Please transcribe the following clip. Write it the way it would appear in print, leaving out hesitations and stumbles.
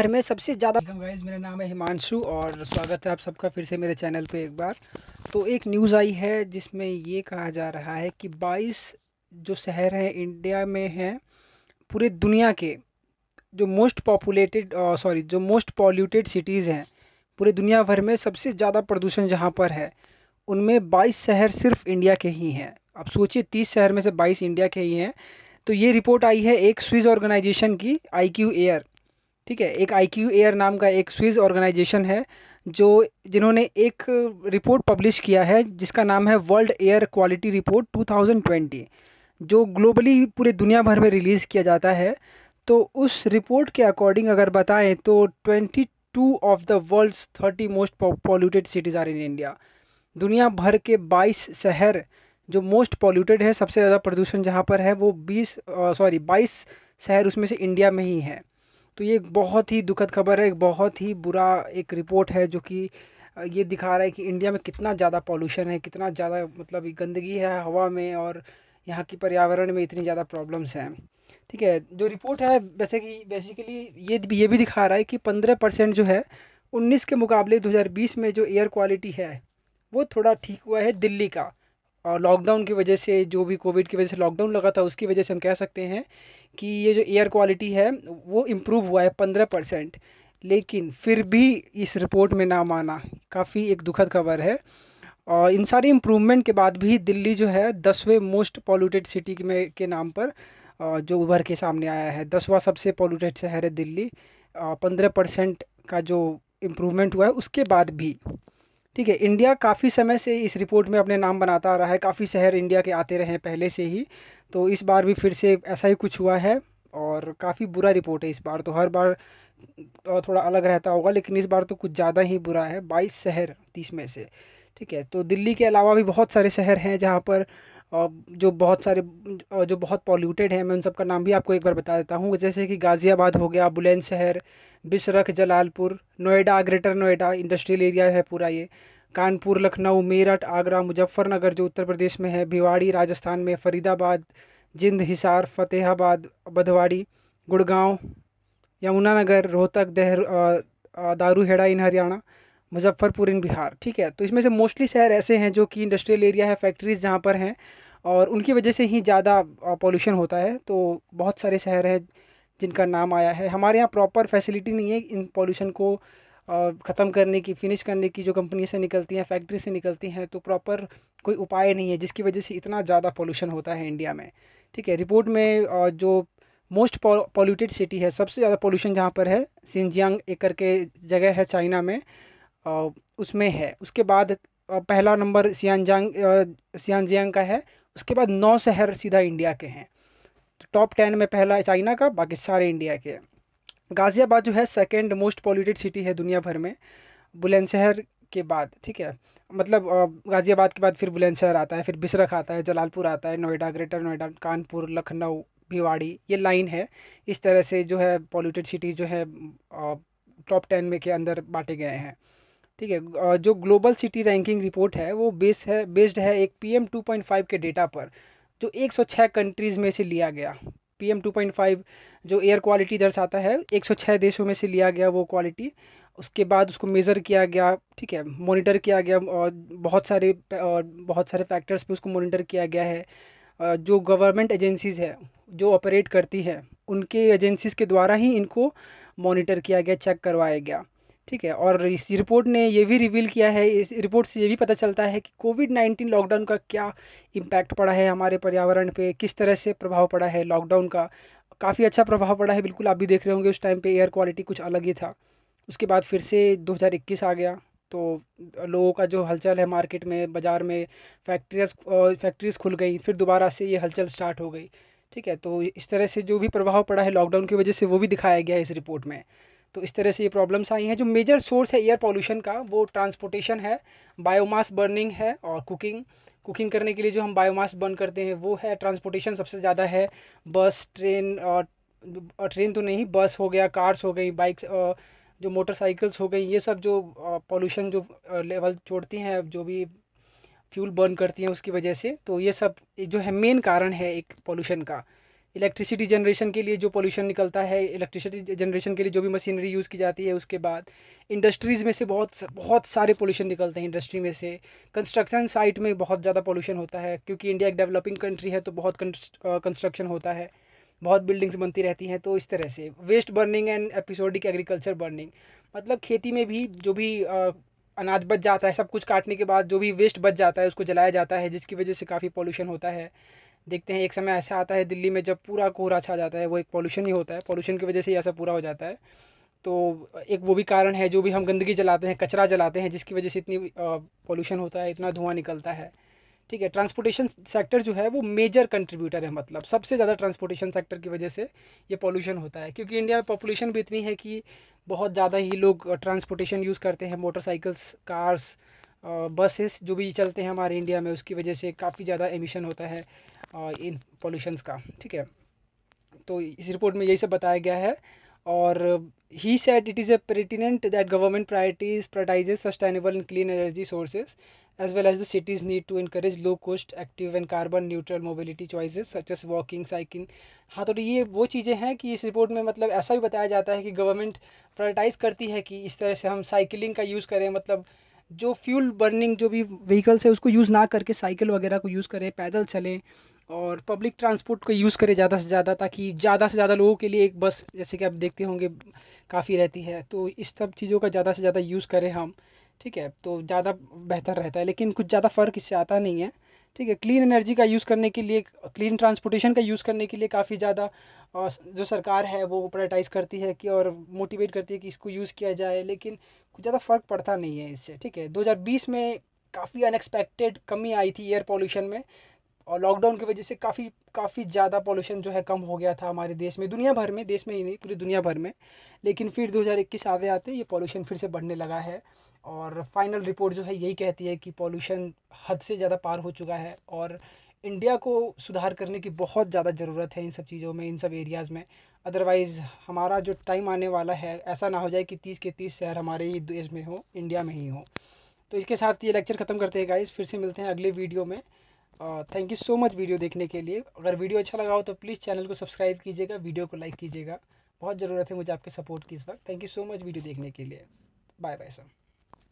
भर में सबसे ज़्यादा गाइस, मेरा नाम है हिमांशु और स्वागत है आप सबका फिर से मेरे चैनल पे एक बार। तो एक न्यूज़ आई है जिसमें ये कहा जा रहा है कि 22 जो शहर हैं इंडिया में हैं, पूरे दुनिया के जो मोस्ट पॉपुलेटेड जो मोस्ट पॉल्यूटेड सिटीज़ हैं, पूरे दुनिया भर में सबसे ज़्यादा प्रदूषण जहाँ पर है उनमें 22 शहर सिर्फ इंडिया के ही हैं। आप सोचिए 30 शहर में से 22 इंडिया के ही हैं। तो ये रिपोर्ट आई है एक स्विस ऑर्गेनाइजेशन की, IQ एयर। ठीक है, एक IQ एयर नाम का एक स्विस ऑर्गेनाइजेशन है जो जिन्होंने एक रिपोर्ट पब्लिश किया है जिसका नाम है वर्ल्ड एयर क्वालिटी रिपोर्ट 2020, जो ग्लोबली पूरे दुनिया भर में रिलीज़ किया जाता है। तो उस रिपोर्ट के अकॉर्डिंग अगर बताएं तो 22 of the world's 30 most polluted cities are in India. दुनिया भर के 22 शहर जो मोस्ट पॉल्यूटेड है, सबसे ज़्यादा प्रदूषण जहाँ पर है वो 22 शहर उसमें से इंडिया में ही है। तो ये एक बहुत ही दुखद खबर है, एक बहुत ही बुरा एक रिपोर्ट है जो कि ये दिखा रहा है कि इंडिया में कितना ज़्यादा पॉल्यूशन है, कितना ज़्यादा मतलब गंदगी है हवा में, और यहाँ की पर्यावरण में इतनी ज़्यादा प्रॉब्लम्स हैं। ठीक है, जो रिपोर्ट है वैसे कि बेसिकली ये भी दिखा रहा है कि 15% जो है 19 के मुकाबले 2020 में जो एयर क्वालिटी है वो थोड़ा ठीक हुआ है दिल्ली का। और लॉकडाउन की वजह से, जो भी कोविड की वजह से लॉकडाउन लगा था उसकी वजह से हम कह सकते हैं कि ये जो एयर क्वालिटी है वो इम्प्रूव हुआ है 15%। लेकिन फिर भी इस रिपोर्ट में नाम आना काफ़ी एक दुखद खबर है। और इन सारी इम्प्रूवमेंट के बाद भी दिल्ली जो है 10वें मोस्ट पॉल्यूटेड सिटी में के नाम पर जो उभर के सामने आया है। 10वां सबसे पॉल्यूटेड शहर है दिल्ली। 15% का जो इम्प्रूवमेंट हुआ है उसके बाद भी। ठीक है, इंडिया काफ़ी समय से इस रिपोर्ट में अपने नाम बनाता आ रहा है, काफ़ी शहर इंडिया के आते रहे हैं पहले से ही। तो इस बार भी फिर से ऐसा ही कुछ हुआ है और काफ़ी बुरा रिपोर्ट है इस बार। तो हर बार थोड़ा अलग रहता होगा, लेकिन इस बार तो कुछ ज़्यादा ही बुरा है। 22 शहर 30 में से। ठीक है, तो दिल्ली के अलावा भी बहुत सारे शहर हैं जहाँ पर जो बहुत पॉल्यूटेड हैं। मैं उन सब का नाम भी आपको एक बार बता देता हूँ, जैसे कि गाज़ियाबाद हो गया, Bulandshahr, Bisrakh, Jalalpur, Noida, greater Noida industrial area है पूरा ये, कानपुर, लखनऊ, मेरठ, आगरा, मुजफ्फरनगर जो उत्तर प्रदेश में है, भिवाड़ी राजस्थान में, फरीदाबाद, जिंद, हिसार, फतेहाबाद, भदवाड़ी, गुड़गांव, यमुनानगर, रोहतक, दारूहेड़ा इन हरियाणा, मुजफ्फरपुर इन बिहार। ठीक है, तो इसमें से मोस्टली शहर ऐसे हैं जो कि इंडस्ट्रियल एरिया है, फैक्ट्रीज जहाँ पर हैं, और उनकी वजह से ही ज़्यादा पॉल्यूशन होता है। तो बहुत सारे शहर हैं जिनका नाम आया है। हमारे यहाँ प्रॉपर फैसिलिटी नहीं है इन पॉल्यूशन को ख़त्म करने की, फिनिश करने की। जो कंपनी से निकलती हैं, फैक्ट्री से निकलती हैं, तो प्रॉपर कोई उपाय नहीं है जिसकी वजह से इतना ज़्यादा पॉल्यूशन होता है इंडिया में। ठीक है, रिपोर्ट में जो मोस्ट पॉल्यूटेड सिटी है, सबसे ज़्यादा पॉल्यूशन जहाँ पर है, सिंजियांग एक करके जगह है चाइना में, उसमें है। उसके बाद पहला नंबर सियानजियांग का है। उसके बाद 9 शहर सीधा इंडिया के हैं। तो टॉप 10 में पहला है चाइना का, बाकी सारे इंडिया के हैं। गाज़ियाबाद जो है सेकंड मोस्ट पॉल्यूटेड सिटी है दुनिया भर में, बुलंदशहर के बाद। ठीक है, मतलब गाज़ियाबाद के बाद फिर बुलंदशहर आता है, फिर बिसरख आता है, जलालपुर आता है, नोएडा, ग्रेटर नोएडा, कानपुर, लखनऊ, भिवाड़ी, ये लाइन है। इस तरह से जो है पॉल्यूटेड सिटी जो है टॉप 10 में के अंदर बांटे गए हैं। ठीक है, जो ग्लोबल सिटी रैंकिंग रिपोर्ट है वो बेस्ड है एक PM2.5 के डेटा पर, जो 106 कंट्रीज़ में से लिया गया। PM2.5 जो एयर क्वालिटी दर्शाता है, 106 देशों में से लिया गया वो क्वालिटी। उसके बाद उसको मेज़र किया गया, ठीक है, मॉनिटर किया गया, और बहुत सारे फैक्टर्स पे उसको मॉनिटर किया गया है। जो गवर्नमेंट एजेंसीज़ है जो ऑपरेट करती है, उनके एजेंसीज़ के द्वारा ही इनको मॉनिटर किया गया, चेक करवाया गया। ठीक है, और इस रिपोर्ट ने ये भी रिवील किया है, इस रिपोर्ट से ये भी पता चलता है कि कोविड-19 लॉकडाउन का क्या इम्पैक्ट पड़ा है हमारे पर्यावरण पे, किस तरह से प्रभाव पड़ा है लॉकडाउन का। काफ़ी अच्छा प्रभाव पड़ा है, बिल्कुल आप भी देख रहे होंगे उस टाइम पे एयर क्वालिटी कुछ अलग ही था। उसके बाद फिर से 2021 आ गया, तो लोगों का जो हलचल है मार्केट में, बाज़ार में, फैक्ट्रीज़ खुल गई, फिर दोबारा से ये हलचल स्टार्ट हो गई। ठीक है, तो इस तरह से जो भी प्रभाव पड़ा है लॉकडाउन की वजह से वो भी दिखाया गया है इस रिपोर्ट में। तो इस तरह से ये प्रॉब्लम्स आई हैं। जो मेजर सोर्स है एयर पॉल्यूशन का वो ट्रांसपोर्टेशन है, बायोमास बर्निंग है, और कुकिंग करने के लिए जो हम बायोमास बर्न करते हैं वो है। ट्रांसपोर्टेशन सबसे ज़्यादा है, बस, ट्रेन, और ट्रेन तो नहीं, बस हो गया, कार्स हो गई, बाइक्स, जो मोटरसाइकिल्स हो गई, ये सब जो पॉल्यूशन जो लेवल छोड़ती हैं, जो भी फ्यूल बर्न करती हैं उसकी वजह से। तो ये सब जो है मेन कारण है एक पॉल्यूशन का इलेक्ट्रिसिटी जनरेशन के लिए जो पोल्यूशन निकलता है, इलेक्ट्रिसिटी जनरेशन के लिए जो भी मशीनरी यूज़ की जाती है, उसके बाद इंडस्ट्रीज़ में से बहुत बहुत सारे पोल्यूशन निकलते हैं इंडस्ट्री में से। कंस्ट्रक्शन साइट में बहुत ज़्यादा पोल्यूशन होता है, क्योंकि इंडिया एक डेवलपिंग कंट्री है तो बहुत कंस्ट्रक्शन होता है, बहुत बिल्डिंग्स बनती रहती हैं। तो इस तरह से waste burning and episodic agriculture burning, मतलब खेती में भी जो भी अनाज बच जाता है, सब कुछ काटने के बाद जो भी वेस्ट बच जाता है उसको जलाया जाता है, जिसकी वजह से काफ़ी पोल्यूशन होता है। देखते हैं एक समय ऐसा आता है दिल्ली में जब पूरा कोहरा छा जाता है, वो एक पोल्यूशन ही होता है, पोल्यूशन की वजह से ही ऐसा पूरा हो जाता है। तो एक वो भी कारण है, जो भी हम गंदगी जलाते हैं, कचरा जलाते हैं, जिसकी वजह से इतनी पोल्यूशन होता है, इतना धुआं निकलता है। ठीक है, ट्रांसपोर्टेशन सेक्टर जो है वो मेजर कंट्रीब्यूटर है, मतलब सबसे ज़्यादा ट्रांसपोर्टेशन सेक्टर की वजह से ये पोल्यूशन होता है, क्योंकि इंडिया में पॉपुलेशन भी इतनी है कि बहुत ज़्यादा ही लोग ट्रांसपोर्टेशन यूज़ करते हैं, मोटरसाइकिल्स, कार्स, बसेस जो भी चलते हैं हमारे इंडिया में, उसकी वजह से काफ़ी ज़्यादा एमिशन होता है इन पोल्यूशंस का। ठीक है, तो इस रिपोर्ट में यही सब बताया गया है। और he said it is a pertinent that government prioritizes sustainable and clean energy sources as well as the cities need to encourage low cost active and carbon neutral mobility choices such as walking, cycling। हाँ, तो ये वो चीज़ें हैं कि इस report में मतलब ऐसा भी बताया जाता है कि गवर्नमेंट प्रायोरिटाइज़ करती है कि इस तरह से हम साइकिलिंग का यूज़ करें, मतलब जो फ्यूल बर्निंग जो भी व्हीकल्स है उसको यूज़ ना करके साइकिल वगैरह को यूज़ करें, पैदल चलें, और पब्लिक ट्रांसपोर्ट को यूज़ करें ज़्यादा से ज़्यादा, ताकि ज़्यादा से ज़्यादा लोगों के लिए एक बस, जैसे कि आप देखते होंगे, काफ़ी रहती है। तो इस सब चीज़ों का ज़्यादा से ज़्यादा यूज़ करें हम। ठीक है, तो ज़्यादा बेहतर रहता है, लेकिन कुछ ज़्यादा फ़र्क इससे आता नहीं है। ठीक है, क्लीन एनर्जी का यूज़ करने के लिए, क्लीन ट्रांसपोर्टेशन का यूज़ करने के लिए काफ़ी ज़्यादा जो सरकार है वो प्रायोरिटाइज़ करती है कि, और मोटिवेट करती है कि इसको यूज़ किया जाए, लेकिन कुछ ज़्यादा फ़र्क पड़ता नहीं है इससे। ठीक है, 2020 में काफ़ी अनएक्सपेक्टेड कमी आई थी एयर पोल्यूशन में, और लॉकडाउन की वजह से काफ़ी काफ़ी ज़्यादा पोल्यूशन जो है कम हो गया था हमारे देश में, दुनिया भर में, देश में ही नहीं पूरी दुनिया भर में। लेकिन फिर 2021 आते आते ये पोल्यूशन फिर से बढ़ने लगा है, और फाइनल रिपोर्ट जो है यही कहती है कि पोल्यूशन हद से ज़्यादा पार हो चुका है, और इंडिया को सुधार करने की बहुत ज़्यादा ज़रूरत है इन सब चीज़ों में, इन सब एरियाज़ में। अदरवाइज़ हमारा जो टाइम आने वाला है, ऐसा ना हो जाए कि 30 के 30 शहर हमारे ही देश में हो, इंडिया में ही हो। तो इसके साथ ये लेक्चर ख़त्म करते हैं गाइस, फिर से मिलते हैं अगले वीडियो में। Thank you so much video देखने के लिए। अगर वीडियो अच्छा लगा हो तो प्लीज़ चैनल को सब्सक्राइब कीजिएगा, वीडियो को लाइक कीजिएगा। बहुत ज़रूरत है मुझे आपके सपोर्ट की इस वक्त। Thank you so much video देखने के लिए। Bye bye sir.